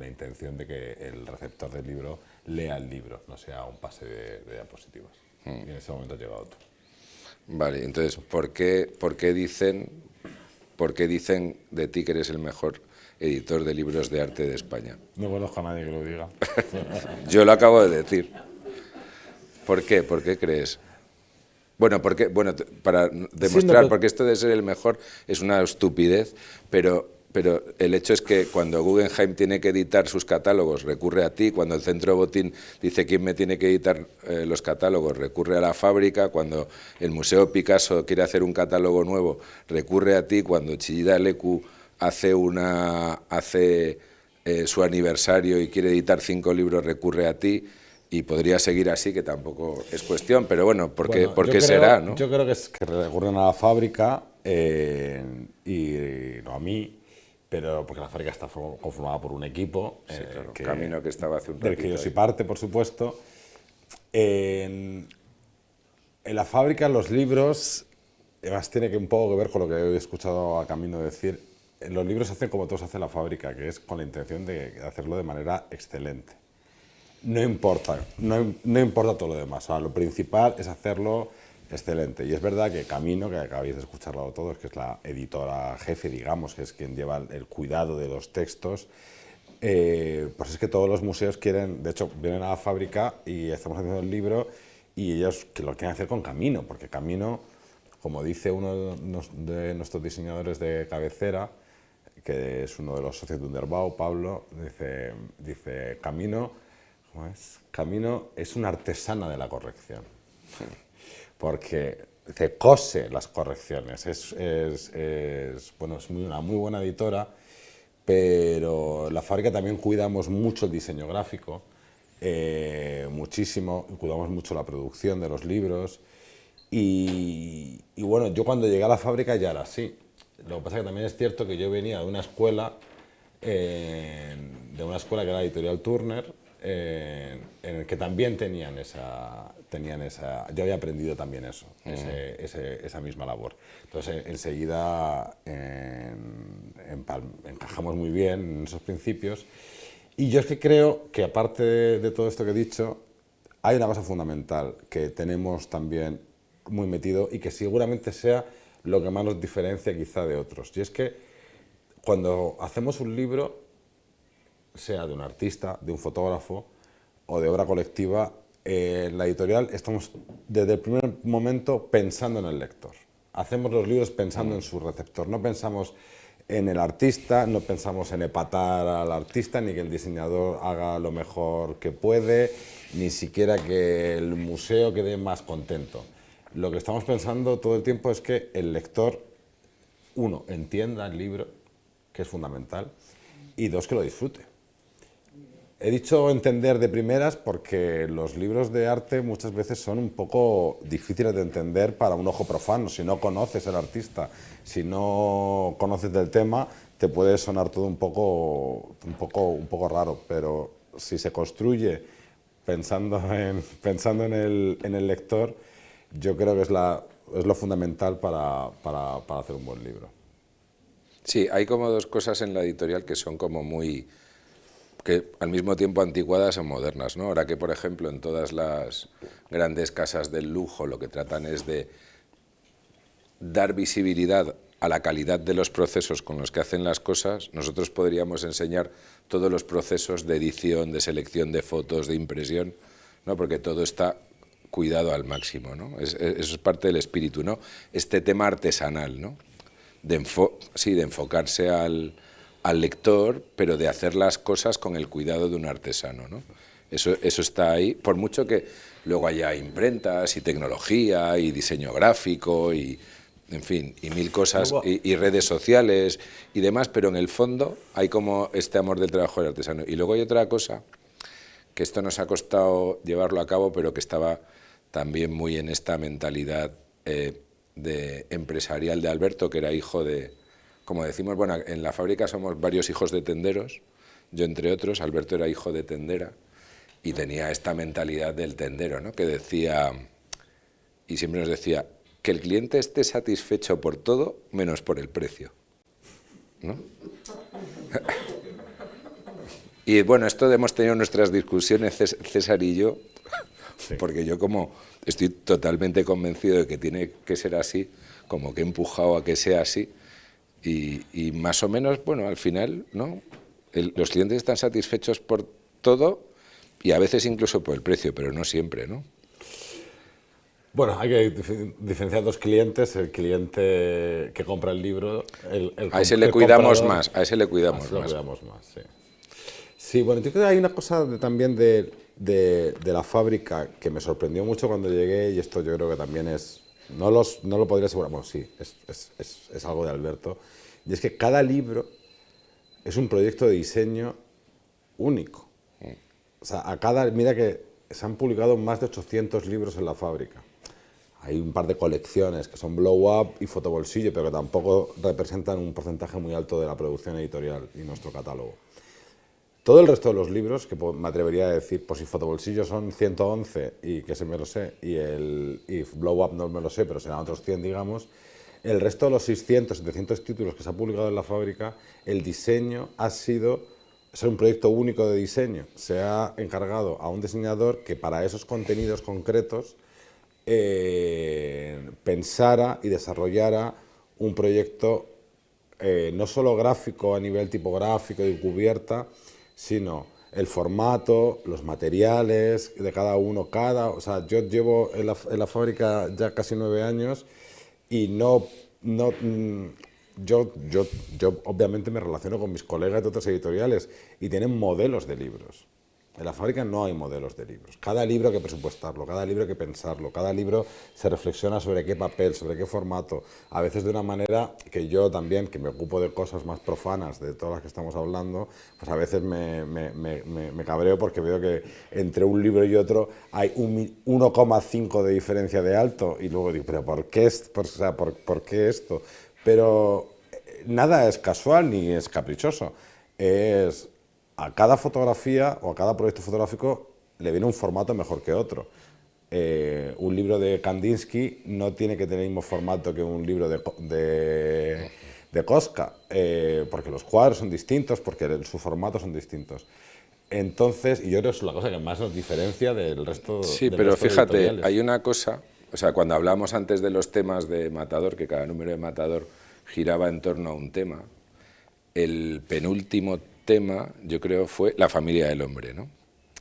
intención de que el receptor del libro lea el libro, no sea un pase de diapositivas. Y en ese momento ha llegado tú. Vale, entonces, ¿por qué dicen de ti que eres el mejor editor de libros de arte de España? No conozco a nadie que lo diga. Yo lo acabo de decir. ¿Por qué? ¿Por qué crees? Bueno, para demostrar, porque esto de ser el mejor es una estupidez, pero el hecho es que cuando Guggenheim tiene que editar sus catálogos, recurre a ti. Cuando el Centro Botín dice quién me tiene que editar los catálogos, recurre a la Fábrica. Cuando el Museo Picasso quiere hacer un catálogo nuevo, recurre a ti. Cuando Chillida Leku hace su aniversario y quiere editar 5 libros, recurre a ti. Y podría seguir así, que tampoco es cuestión, pero bueno, ¿por qué será, no? Yo creo que recurren a la Fábrica y no a mí, pero porque la Fábrica está conformada por un equipo. Sí, claro, Camino que estaba hace un ratito. Del que yo soy parte, por supuesto. En la Fábrica los libros, además tiene un poco que ver con lo que he escuchado a Camino decir, los libros se hacen como todos hacen la Fábrica, que es con la intención de hacerlo de manera excelente. No importa todo lo demás. O sea, lo principal es hacerlo Excelente. Y es verdad que Camino, que acabáis de escucharlo todos, que es la editora jefe, digamos, que es quien lleva el cuidado de los textos, pues es que todos los museos quieren, de hecho, vienen a la fábrica y estamos haciendo el libro y ellos que lo quieren hacer con Camino, porque Camino, como dice uno de nuestros diseñadores de cabecera, que es uno de los socios de Underbau, Pablo, dice Camino, ¿cómo es? Camino es una artesana de la corrección. Porque se cose las correcciones. Bueno, es una muy buena editora, pero la fábrica también cuidamos mucho el diseño gráfico, muchísimo, cuidamos mucho la producción de los libros. Y bueno, yo cuando llegué a la fábrica ya era así. Lo que pasa es que también es cierto que yo venía de una escuela que era la Editorial Turner, en el que también tenían esa, yo había aprendido también eso, esa misma labor. Entonces enseguida encajamos muy bien en esos principios. Y yo es que creo que aparte de todo esto que he dicho, hay una cosa fundamental que tenemos también muy metido y que seguramente sea lo que más nos diferencia quizá de otros. Y es que cuando hacemos un libro, sea de un artista, de un fotógrafo o de obra colectiva, en la editorial estamos desde el primer momento pensando en el lector. Hacemos los libros pensando en su receptor, no pensamos en el artista, no pensamos en epatar al artista, ni que el diseñador haga lo mejor que puede, ni siquiera que el museo quede más contento. Lo que estamos pensando todo el tiempo es que el lector, uno, entienda el libro, que es fundamental, y dos, que lo disfrute. He dicho entender de primeras porque los libros de arte muchas veces son un poco difíciles de entender para un ojo profano. Si no conoces al artista, si no conoces del tema, te puede sonar todo un poco raro, pero si se construye pensando en el lector, yo creo que es lo fundamental para hacer un buen libro. Sí, hay como dos cosas en la editorial que son como que al mismo tiempo anticuadas o modernas, ¿no? Ahora que, por ejemplo, en todas las grandes casas del lujo lo que tratan es de dar visibilidad a la calidad de los procesos con los que hacen las cosas, nosotros podríamos enseñar todos los procesos de edición, de selección de fotos, de impresión, ¿no? Porque todo está cuidado al máximo, ¿no? Eso es parte del espíritu, ¿no? Este tema artesanal, ¿no? De enfocarse al lector, pero de hacer las cosas con el cuidado de un artesano, ¿no? Eso está ahí, por mucho que luego haya imprentas y tecnología y diseño gráfico y, en fin, y mil cosas, y redes sociales y demás, pero en el fondo hay como este amor del trabajo del artesano. Y luego hay otra cosa, que esto nos ha costado llevarlo a cabo, pero que estaba también muy en esta mentalidad de empresarial de Alberto, que era hijo de, como decimos, bueno, en la fábrica somos varios hijos de tenderos, yo entre otros, Alberto era hijo de tendera y tenía esta mentalidad del tendero, ¿no? Que decía, y siempre nos decía, que el cliente esté satisfecho por todo menos por el precio, ¿no? Y bueno, esto hemos tenido nuestras discusiones, César y yo, sí. Porque yo como estoy totalmente convencido de que tiene que ser así, como que he empujado a que sea así, y más o menos, bueno, al final, ¿no? Los clientes están satisfechos por todo y a veces incluso por el precio, pero no siempre, ¿no? Bueno, hay que diferenciar dos clientes, el cliente que compra el libro, a ese le cuidamos más, a ese le cuidamos más. Sí. Sí, bueno, yo creo que hay una cosa también de la fábrica que me sorprendió mucho cuando llegué, y esto yo creo que también es, no lo podría asegurar, bueno, sí, es algo de Alberto, y es que cada libro es un proyecto de diseño único. O sea, mira que se han publicado más de 800 libros en la fábrica. Hay un par de colecciones que son Blow Up y Fotobolsillo, pero que tampoco representan un porcentaje muy alto de la producción editorial y nuestro catálogo. Todo el resto de los libros, que me atrevería a decir, pues si Fotobolsillo son 111, y que se me lo sé, y Blow Up no me lo sé, pero serán otros 100, digamos, el resto de los 600, 700 títulos que se ha publicado en la fábrica, el diseño ha sido un proyecto único de diseño. Se ha encargado a un diseñador que para esos contenidos concretos pensara y desarrollara un proyecto no solo gráfico a nivel tipográfico y cubierta, sino el formato, los materiales de cada uno, o sea, yo llevo en la fábrica ya casi 9 años y yo obviamente me relaciono con mis colegas de otras editoriales y tienen modelos de libros. En la fábrica no hay modelos de libros. Cada libro hay que presupuestarlo, cada libro hay que pensarlo, cada libro se reflexiona sobre qué papel, sobre qué formato, a veces de una manera que yo también, que me ocupo de cosas más profanas, de todas las que estamos hablando, pues a veces me cabreo porque veo que entre un libro y otro hay 1,5 de diferencia de alto y luego digo, pero ¿por qué, ¿por qué esto? Pero nada es casual ni es caprichoso, es... A cada fotografía o a cada proyecto fotográfico le viene un formato mejor que otro. Un libro de Kandinsky no tiene que tener el mismo formato que un libro de Koska, porque los cuadros son distintos, porque sus formatos son distintos. Entonces, y yo creo que es la cosa que más nos diferencia del resto. Sí, del pero resto fíjate, hay una cosa, o sea, cuando hablamos antes de los temas de Matador, que cada número de Matador giraba en torno a un tema, el penúltimo tema, yo creo, fue La familia del hombre, ¿no?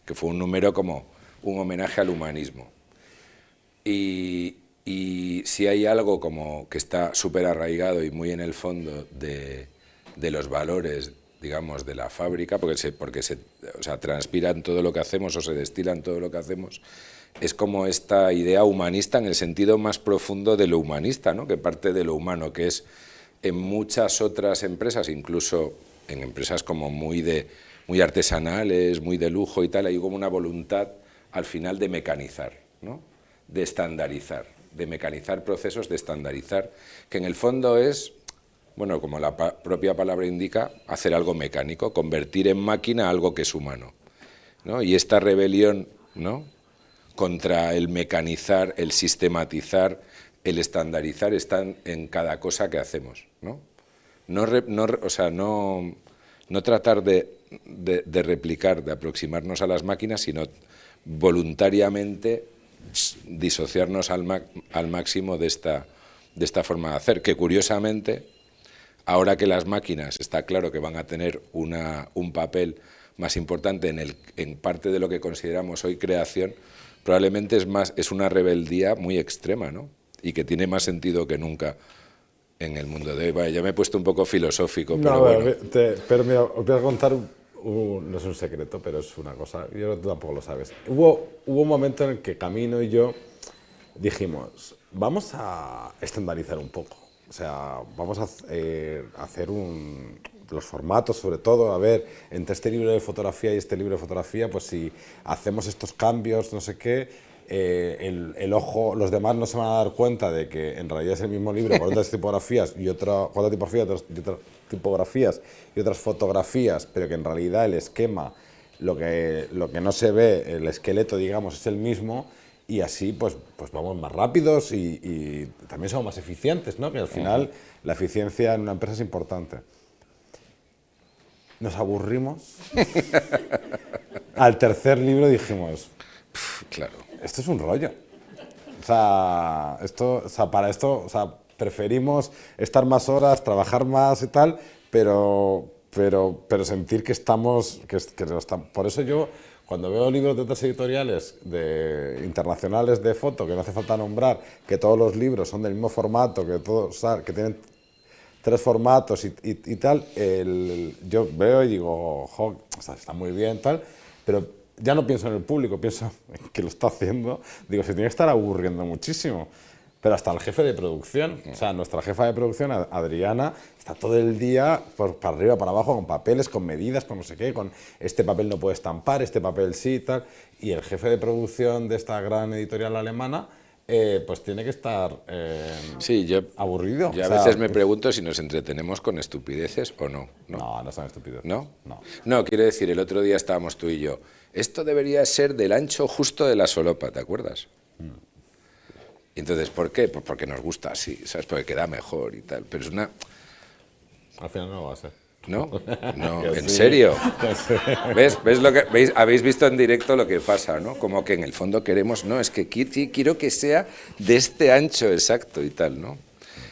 Que fue un número como un homenaje al humanismo. Y si hay algo como que está súper arraigado y muy en el fondo de los valores, digamos, de la fábrica, porque o sea, transpiran todo lo que hacemos o se destilan todo lo que hacemos, es como esta idea humanista en el sentido más profundo de lo humanista, ¿no? Que parte de lo humano, que es en muchas otras empresas, incluso en empresas como muy artesanales, muy de lujo y tal, hay como una voluntad al final de mecanizar, ¿no? De estandarizar, de mecanizar procesos, de estandarizar, que en el fondo es, bueno, como la propia palabra indica, hacer algo mecánico, convertir en máquina algo que es humano, ¿no? Y esta rebelión, ¿no?, contra el mecanizar, el sistematizar, el estandarizar, están en cada cosa que hacemos, ¿no? O sea, no tratar de replicar, de aproximarnos a las máquinas, sino voluntariamente disociarnos al máximo de esta forma de hacer, que curiosamente, ahora que las máquinas está claro que van a tener un papel más importante en parte de lo que consideramos hoy creación, probablemente es una rebeldía muy extrema, ¿no? Y que tiene más sentido que nunca en el mundo de hoy. Vale, ya me he puesto un poco filosófico, pero bueno. Pero mira, os voy a contar, no es un secreto, pero es una cosa, yo tampoco lo sabes. Hubo un momento en el que Camino y yo dijimos, vamos a estandarizar un poco, o sea, vamos a hacer los formatos, sobre todo, a ver, entre este libro de fotografía y este libro de fotografía, pues si hacemos estos cambios, no sé qué, el ojo, los demás no se van a dar cuenta de que en realidad es el mismo libro con otras tipografías y otras tipografías y otras fotografías, pero que en realidad el esquema, lo que no se ve, el esqueleto, digamos, es el mismo, y así pues vamos más rápidos y también somos más eficientes, ¿no? Que al final la eficiencia en una empresa es importante. Nos aburrimos. Al tercer libro dijimos, Claro. esto es un rollo. O sea, para esto, o sea, preferimos estar más horas, trabajar más y tal, pero sentir que estamos, Por eso yo, cuando veo libros de otras editoriales internacionales de foto, que no hace falta nombrar, que todos los libros son del mismo formato, que tienen 3 formatos y tal, yo veo y digo, o sea, está muy bien, tal, pero ya no pienso en el público, pienso en que lo está haciendo. Digo, se tiene que estar aburriendo muchísimo. Pero hasta el jefe de producción, o sea, nuestra jefa de producción, Adriana, está todo el día para arriba, para abajo, con papeles, con medidas, con no sé qué, con este papel no puede estampar, este papel sí, tal. Y el jefe de producción de esta gran editorial alemana, pues tiene que estar Sí, aburrido. Yo a veces me pregunto si nos entretenemos con estupideces o no. No son estupideces. ¿No? No. No, quiero decir, el otro día estábamos tú y yo. Esto debería ser del ancho justo de la solapa, ¿te acuerdas? Y entonces, ¿por qué? Pues porque nos gusta así, ¿sabes? Porque queda mejor y tal. Pero es una... Al final no lo va a ser. ¿No? No, Que ¿en sí. serio? Que sí. ¿Ves lo que veis? Habéis visto en directo lo que pasa, ¿no? Como que en el fondo queremos, no, es que quiero que sea de este ancho exacto y tal, ¿no?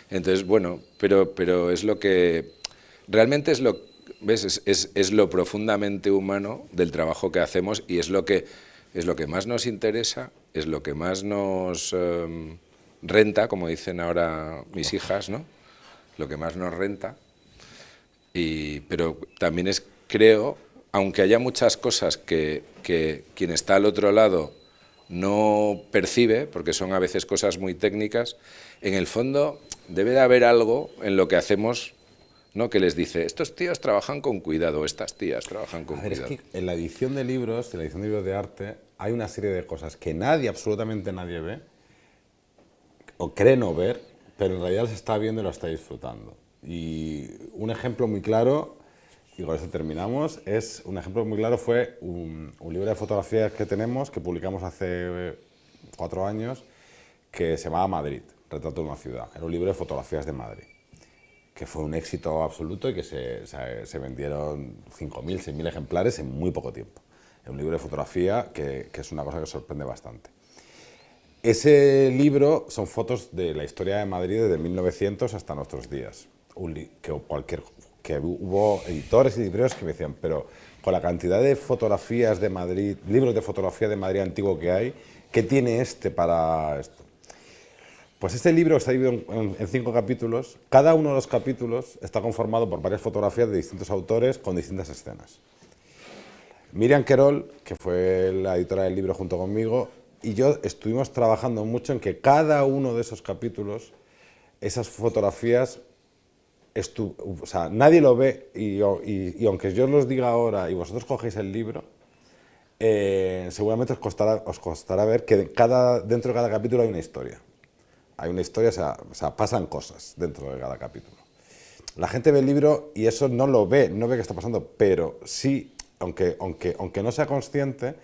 Entonces, bueno, pero es lo que realmente es lo, ¿ves? Es lo profundamente humano del trabajo que hacemos y es lo que más nos interesa, es lo que más nos renta, como dicen ahora mis hijas, ¿no? Lo que más nos renta. Pero también creo, aunque haya muchas cosas que quien está al otro lado no percibe, porque son a veces cosas muy técnicas, en el fondo debe de haber algo en lo que hacemos, ¿no? Que les dice, estos tíos trabajan con cuidado, estas tías trabajan con cuidado. Es que en la edición de libros, de arte, hay una serie de cosas que nadie, absolutamente nadie ve, o cree no ver, pero en realidad las está viendo y lo está disfrutando. Y un ejemplo muy claro, y con eso terminamos, un ejemplo muy claro fue un libro de fotografías que tenemos, que publicamos hace 4 años, que se llamaba Madrid, Retrato de una ciudad. Era un libro de fotografías de Madrid, que fue un éxito absoluto y que se vendieron 5.000, 6.000 ejemplares en muy poco tiempo. Es un libro de fotografía que es una cosa que sorprende bastante. Ese libro son fotos de la historia de Madrid desde 1900 hasta nuestros días. Que hubo editores y libreros que me decían, pero con la cantidad de fotografías de Madrid, libros de fotografía de Madrid antiguo que hay, ¿qué tiene este para esto? Pues este libro está dividido en 5 capítulos. Cada uno de los capítulos está conformado por varias fotografías de distintos autores con distintas escenas. Miriam Querol, que fue la editora del libro junto conmigo, y yo estuvimos trabajando mucho en que cada uno de esos capítulos, esas fotografías, o sea, nadie lo ve y aunque yo os los diga ahora y vosotros cogéis el libro, seguramente os costará ver que dentro de cada capítulo hay una historia. Hay una historia, o sea, pasan cosas dentro de cada capítulo. La gente ve el libro y eso no lo ve, no ve qué está pasando, pero sí, aunque no sea consciente,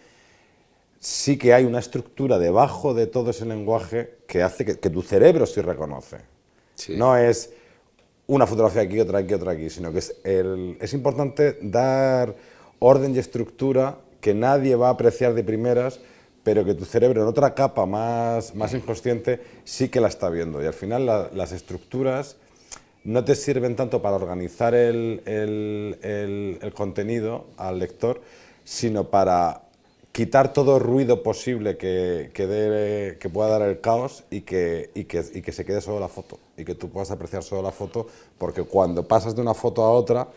sí que hay una estructura debajo de todo ese lenguaje que hace que tu cerebro sí reconoce. Sí. No es una fotografía aquí, otra aquí, otra aquí, sino que es importante dar orden y estructura que nadie va a apreciar de primeras, pero que tu cerebro en otra capa más inconsciente sí que la está viendo. Y al final las estructuras no te sirven tanto para organizar el contenido al lector, sino para quitar todo ruido posible que pueda dar el caos y que se quede solo la foto y que tú puedas apreciar solo la foto, porque cuando pasas de una foto a otra,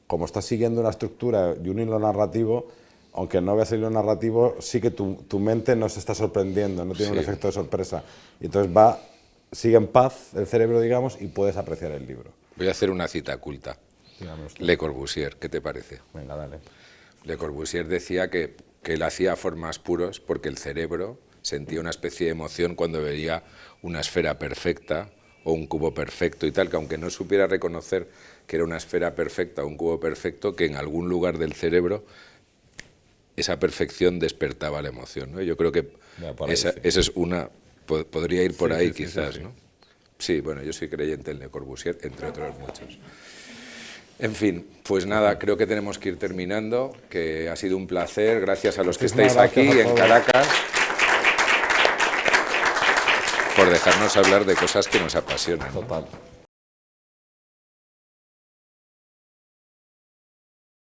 como estás siguiendo una estructura y un hilo narrativo, aunque no veas el hilo narrativo, sí que tu mente no se está sorprendiendo, no tiene un efecto de sorpresa. Y entonces sigue en paz el cerebro, digamos, y puedes apreciar el libro. Voy a hacer una cita culta. Le Corbusier, ¿qué te parece? Venga, dale. Le Corbusier decía que él hacía formas puros porque el cerebro sentía una especie de emoción cuando veía una esfera perfecta o un cubo perfecto y tal, que aunque no supiera reconocer que era una esfera perfecta o un cubo perfecto, que en algún lugar del cerebro esa perfección despertaba la emoción, ¿no? Yo creo que esa es una... Podría ir por ahí, quizás, ¿no? Sí, bueno, yo soy creyente en Le Corbusier, entre otros muchos. En fin, pues nada, creo que tenemos que ir terminando, que ha sido un placer, gracias a los que estáis aquí en Caracas, por dejarnos hablar de cosas que nos apasionan. Total.